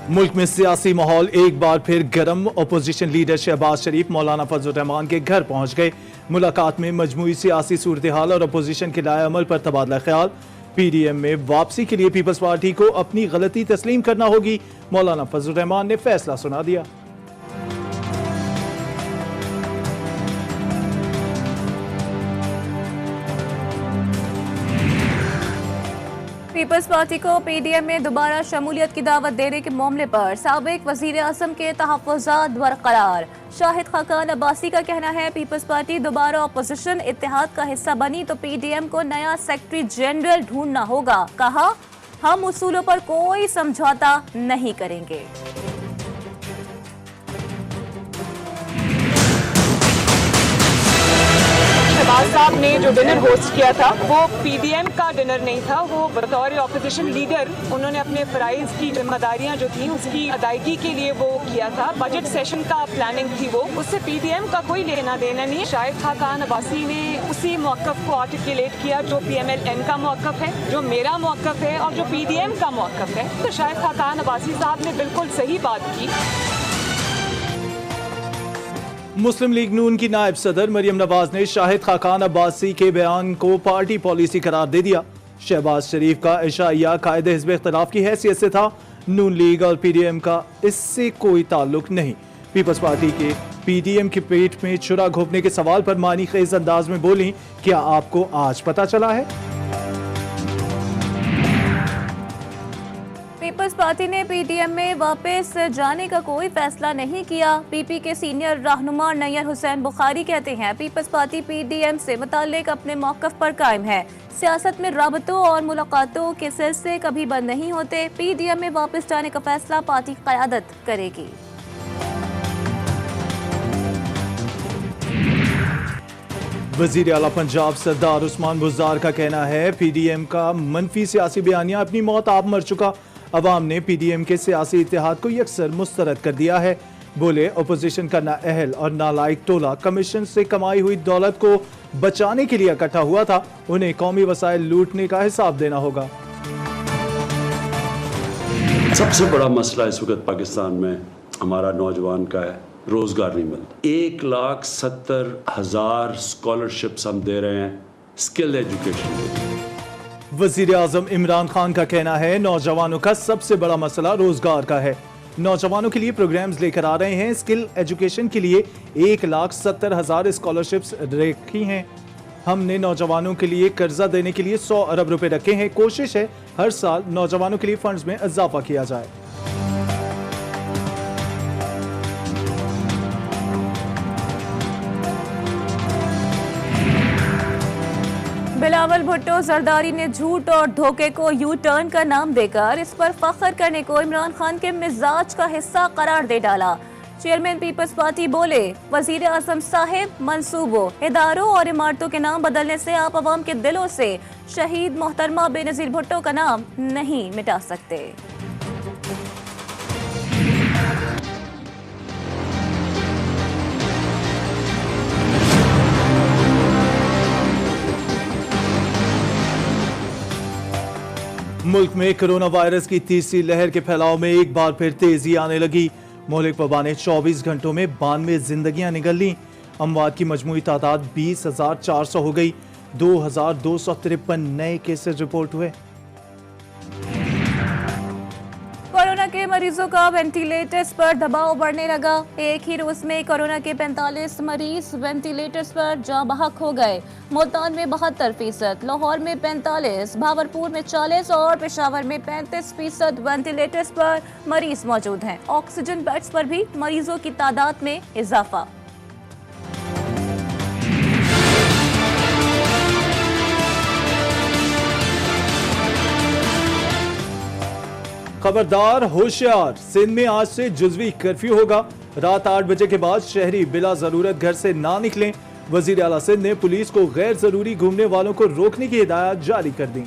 मुल्क में सियासी माहौल एक बार फिर गर्म। अपोजिशन लीडर शहबाज शरीफ मौलाना फजल रहमान के घर पहुंच गए। मुलाकात में मजमूई सियासी सूरत हाल और अपोजिशन के लाए अमल पर तबादला ख्याल। पीडीएम में वापसी के लिए पीपल्स पार्टी को अपनी गलती तस्लीम करना होगी, मौलाना फजल रहमान ने फैसला सुना दिया। पीपल्स पार्टी को पीडीएम में दोबारा शमूलियत की दावत देने के मामले पर साबिक वजीर आजम के तहफ़्फ़ुज़ात बरकरार। शाहिद खाकान अब्बासी का कहना है, पीपल्स पार्टी दोबारा अपोजिशन इत्तेहाद का हिस्सा बनी तो पीडीएम को नया सेक्रेटरी जनरल ढूंढना होगा। कहा, हम उसूलों पर कोई समझौता नहीं करेंगे। शहबाज साहब ने जो डिनर होस्ट किया था वो पीडीएम का डिनर नहीं था, वो बतौर ऑपोजिशन लीडर उन्होंने अपने फराइज की जिम्मेदारियां जो थी उसकी अदायगी के लिए वो किया था। बजट सेशन का प्लानिंग थी वो, उससे पीडीएम का कोई लेना देना नहीं। शाहिद खाकान अब्बासी ने उसी मौक़िफ़ को आर्टिकुलेट किया जो पीएमएल-एन का मौक़िफ़ है, जो मेरा मौक़िफ़ है और जो पीडीएम का मौक़िफ़ है। तो शाहिद खाकान अब्बासी साहब ने बिल्कुल सही बात की। मुस्लिम लीग नून की नायब सदर मरियम नवाज ने शाहिद खाकान अब्बासी के बयान को पार्टी पॉलिसी करार दे दिया। शहबाज शरीफ का इशाइया कायदे हिज़्ब इख्तिलाफ की हैसियत से था। नून लीग और पीडीएम का इससे कोई ताल्लुक नहीं। पीपल्स पार्टी के पीडीएम के पेट में छुरा घोंपने के सवाल पर मानी खेज अंदाज में बोली, क्या आपको आज पता चला है? पीपल्स पार्टी ने पीडीएम में वापस जाने का कोई फैसला नहीं किया। पीपी के सीनियर रहनुमा नैयर हुसैन बुखारी कहते हैं, पीपल्स पार्टी पीडीएम से मुताल्लिक अपने मौक़िफ़ पर कायम है। सियासत में राबतों और मुलाकातों के सिलसिले कभी बंद नहीं होते। पीडीएम में वापस जाने का फैसला पार्टी क़यादत करेगी। वजीर आला पंजाब सरदार उस्मान बुज़दार का कहना है, पीडीएम का मनफी सियासी बयानिया अपनी मौत आप मर चुका। अवाम ने पीडीएम के सियासी इत्तेहाद को यकसर मुस्तरद कर दिया है। बोले, अपोजिशन का नाअहल और नालायक टोला कमीशन से कमाई हुई दौलत को बचाने के लिए इकट्ठा हुआ था, उन्हें कौमी वसाइल लूटने का हिसाब देना होगा। सबसे बड़ा मसला इस वक्त पाकिस्तान में हमारा नौजवान का है, रोजगार नहीं मिलता। 1,70,000 स्कॉलरशिप्स हम दे रहे हैं स्किल एजुकेशन। वजीर आजम इमरान खान का कहना है, नौजवानों का सबसे बड़ा मसला रोजगार का है। नौजवानों के लिए प्रोग्राम्स लेकर आ रहे हैं। स्किल एजुकेशन के लिए 1,70,000 स्कॉलरशिप्स रखी हैं। हमने नौजवानों के लिए कर्जा देने के लिए 100 अरब रुपए रखे हैं। कोशिश है हर साल नौजवानों के लिए फंड्स में इजाफा किया जाए। बिलावल भुट्टो जरदारी ने झूठ और धोखे को यू टर्न का नाम देकर इस पर फख्र करने को इमरान खान के मिजाज का हिस्सा करार दे डाला। चेयरमैन पीपल्स पार्टी बोले, वजीर आजम साहिब मंसूबों, इदारों और इमारतों के नाम बदलने से आप अवाम के दिलों से शहीद मोहतरमा बेनजीर भुट्टो का नाम नहीं मिटा सकते। मुल्क में कोरोना वायरस की तीसरी लहर के फैलाव में एक बार फिर तेजी आने लगी। मौलिक वबा ने 24 घंटों में 92 जिंदगियां निगल ली। अमवात की मजमूई तादाद 20,400 हो गई। 2,253 नए केसेस रिपोर्ट हुए। कोरोना के मरीजों का वेंटिलेटर्स पर दबाव बढ़ने लगा। एक ही रोज में कोरोना के 45 मरीज वेंटिलेटर्स पर जाँ बहक हो गए। मुल्तान में 72%, लाहौर में 45%, भावलपुर में 40% और पेशावर में 35% वेंटिलेटर्स पर मरीज मौजूद हैं। ऑक्सीजन बेड्स पर भी मरीजों की तादाद में इजाफा। खबरदार, होशियार, सिंध में आज से जुज़वी कर्फ्यू होगा। रात 8 बजे के बाद शहरी बिला जरूरत घर से ना निकलें। वजीर आला सिंध ने पुलिस को गैर जरूरी घूमने वालों को रोकने की हिदायत जारी कर दी।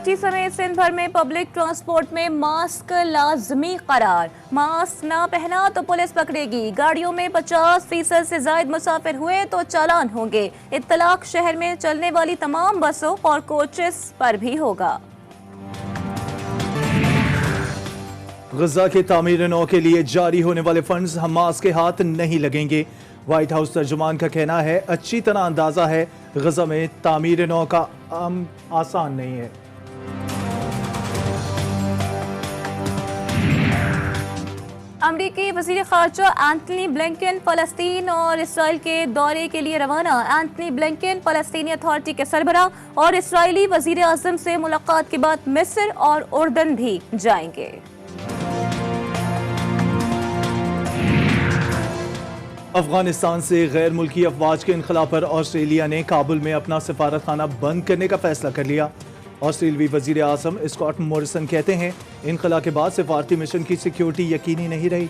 कराची समेत सिंध भर में पब्लिक ट्रांसपोर्ट में मास्क लाजमी करार। मास्क ना पहना तो पुलिस पकड़ेगी। गाड़ियों में 50% से ज्यादा मुसाफिर हुए तो चालान होंगे। इत्तलाक शहर में चलने वाली तमाम बसों और कोचेस पर भी होगा। गजा के तामीर नौ के लिए जारी होने वाले फंड्स हमास के हाथ नहीं लगेंगे। व्हाइट हाउस तर्जुमान का कहना है अच्छी तरह अंदाजा है गजा में तामीर नौ का आसान नहीं है। अमरीकी वज़ीर ख़ारजा एंथनी ब्लिंकन फ़लस्तीन और इसराइल के दौरे के लिए रवाना। एंथनी ब्लिंकन फ़लस्तीनी अथॉरिटी के सरबराह और इसराइली वज़ीर आज़म से मुलाकात के बाद मिस्र और उर्दन भी जाएंगे। अफगानिस्तान से गैर मुल्की अफवाज के इनखला पर ऑस्ट्रेलिया ने काबुल में अपना सिफारत खाना बंद करने का फैसला कर लिया। ऑस्ट्रेलियाई वजीर आज़म स्कॉट मॉरिसन कहते हैं इनखला के बाद सिफारती मिशन की सिक्योरिटी यकीनी नहीं रही।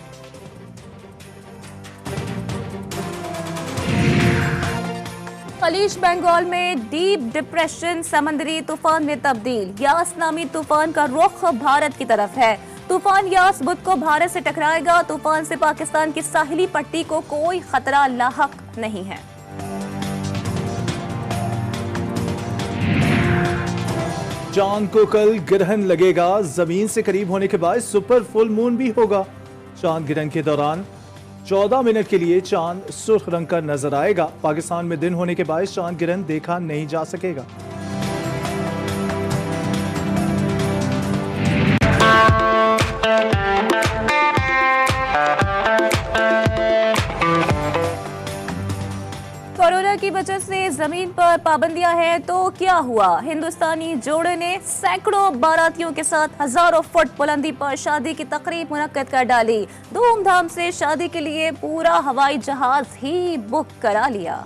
खलीज बंगाल में डीप डिप्रेशन समंदरी तूफान में तब्दील। यास नामी तूफान का रुख भारत की तरफ है। तूफान यास बुध को भारत से टकराएगा। तूफान से पाकिस्तान की साहिली पट्टी को कोई खतरा लाहक नहीं है। चांद को कल ग्रहण लगेगा। जमीन से करीब होने के बाद सुपर फुल मून भी होगा। चांद ग्रहण के दौरान 14 मिनट के लिए चांद सुर्ख रंग का नजर आएगा। पाकिस्तान में दिन होने के बाद चांद ग्रहण देखा नहीं जा सकेगा। कोरोना की वजह से जमीन पर पाबंदियां हैं तो क्या हुआ? हिंदुस्तानी जोड़े ने सैकड़ों बारातियों के साथ हजारों फुट बुलंदी पर शादी की तकरीब मुनक्कद कर डाली। धूमधाम से शादी के लिए पूरा हवाई जहाज ही बुक करा लिया।